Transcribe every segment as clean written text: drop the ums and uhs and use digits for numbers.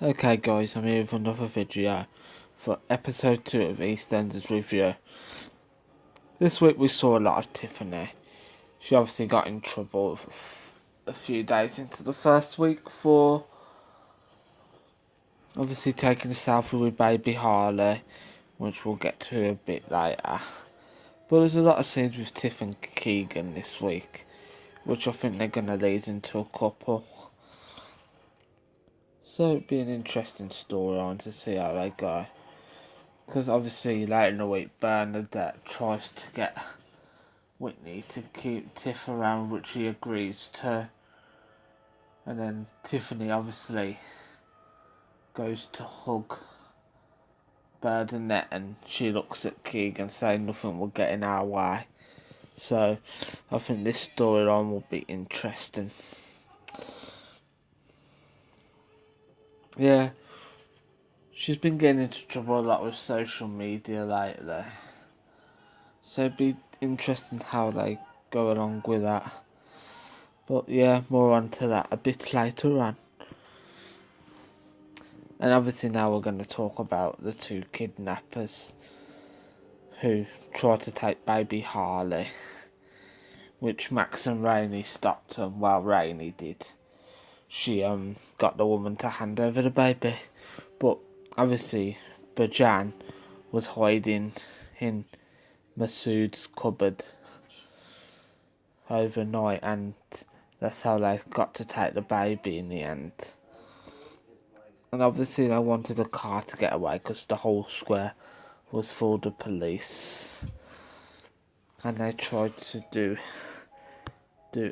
Okay guys, I'm here with another video for episode 2 of Eastenders review. This week we saw a lot of Tiffany. She obviously got in trouble a few days into the first week for obviously taking a selfie with baby Harley, which we'll get to a bit later. But there's a lot of scenes with Tiff and Keegan this week, which I think they're going to lead into a couple. So it'd be an interesting storyline to see how they go. Because obviously later in the week Bernadette tries to get Whitney to keep Tiff around, which he agrees to. And then Tiffany obviously goes to hug Bernadette and she looks at Keegan saying nothing will get in our way. So I think this storyline will be interesting. Yeah, she's been getting into trouble a lot with social media lately. So it'd be interesting how they go along with that. But yeah, more on to that a bit later on. And obviously now we're going to talk about the two kidnappers who tried to take baby Harley, which Max and Rainey stopped them. Well, Rainey did. She got the woman to hand over the baby, but obviously Bajan was hiding in Masood's cupboard overnight, and that's how they got to take the baby in the end. And obviously they wanted a car to get away because the whole square was full of police. And they tried to do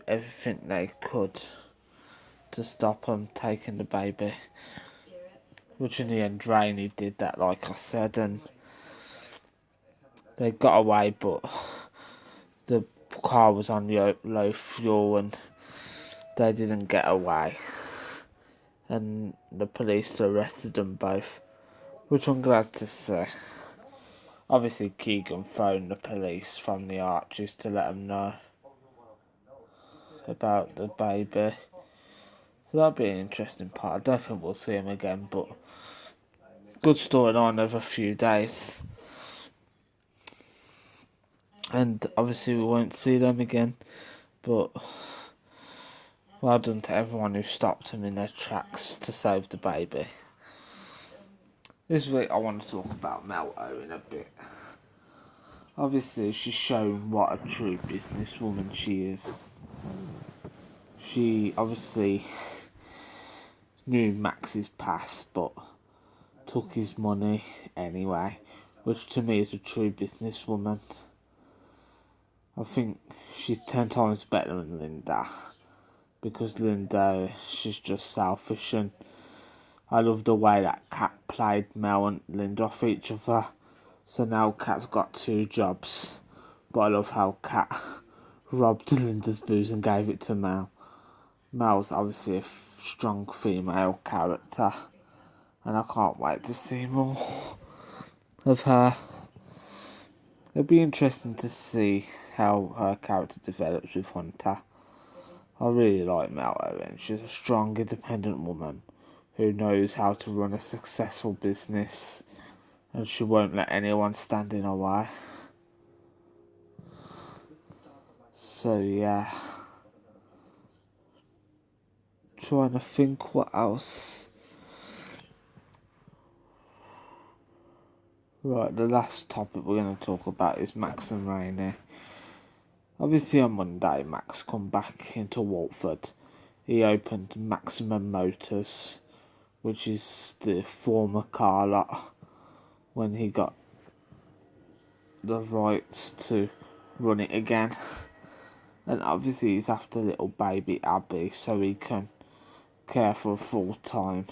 everything they could to stop them taking the baby. Which in the end Rainey did that, like I said, and they got away, but the car was on low fuel and they didn't get away. And the police arrested them both, which I'm glad to see. Obviously Keegan phoned the police from the Arches to let them know about the baby. So that'll be an interesting part. I don't think we'll see him again, but good storyline over a few days. And obviously we won't see them again, but well done to everyone who stopped them in their tracks to save the baby. This week I want to talk about Melto in a bit. Obviously she's shown what a true businesswoman she is. She obviously knew Max's past but took his money anyway, which to me is a true businesswoman. I think she's 10 times better than Linda, because Linda, she's just selfish, and I love the way that Kat played Mel and Linda off each other. So now Kat's got two jobs, but I love how Kat robbed Linda's booze and gave it to Mel. Mel's obviously a strong female character, and I can't wait to see more of her. It'll be interesting to see how her character develops with Hunter. I really like Mel Owen. She's a strong, independent woman who knows how to run a successful business, and she won't let anyone stand in her way. So yeah, trying to think what else. Right, the last topic we're going to talk about is Max and Rainey. Obviously on Monday, Max come back into Watford. He opened Maximum Motors, which is the former car lot, when he got the rights to run it again. And obviously he's after little baby Abby so he can care for her full time.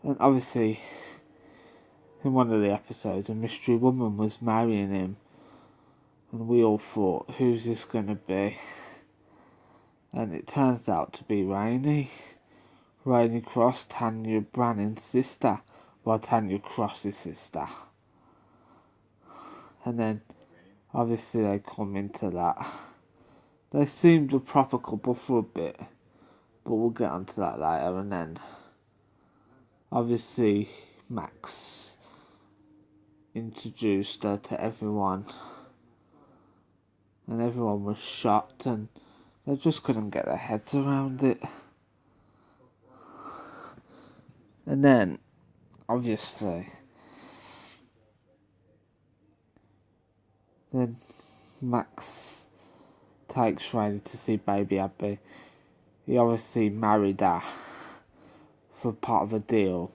And obviously in one of the episodes a mystery woman was marrying him, and we all thought, who's this gonna be? And it turns out to be Rainey Cross, Tanya Brannan's sister. Well, Tanya Cross's sister. And then obviously they come into that. They seemed a proper couple for a bit, but we'll get onto that later. And then obviously Max introduced her to everyone, and everyone was shocked, and they just couldn't get their heads around it. And then, obviously, then Max takes Riley to see baby Abby. He obviously married her for part of a deal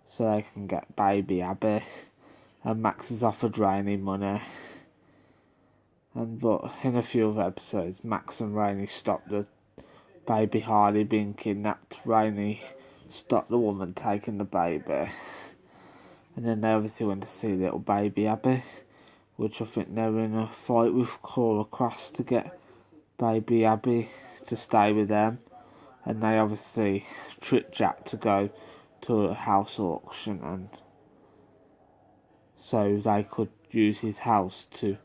so they can get baby Abby. And Max has offered Rainey money. But in a few other episodes, Max and Rainey stopped the baby Harley being kidnapped. Rainey stopped the woman taking the baby. And then they obviously went to see little baby Abby, which I think they were in a fight with Cora Cross to get baby Abby to stay with them. And they obviously tricked Jack to go to a house auction, and so they could use his house to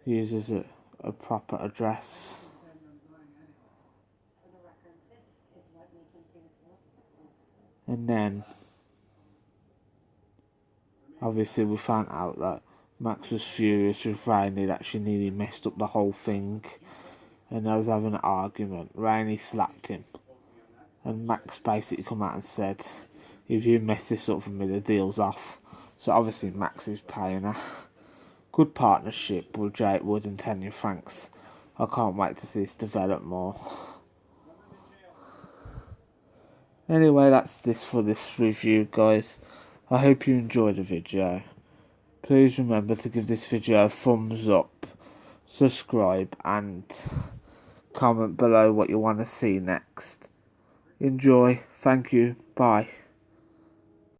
use as a proper address. And then obviously we found out that Max was furious with Rainey that she nearly messed up the whole thing, and they was having an argument. Rainey slapped him, and Max basically come out and said, if you mess this up for me, the deal's off. So obviously Max is paying her. Good partnership with Jake Wood and Tanya Franks. I can't wait to see this develop more. Anyway, that's this for this review, guys. I hope you enjoyed the video. Please remember to give this video a thumbs up, subscribe, and comment below what you want to see next. Enjoy. Thank you. Bye.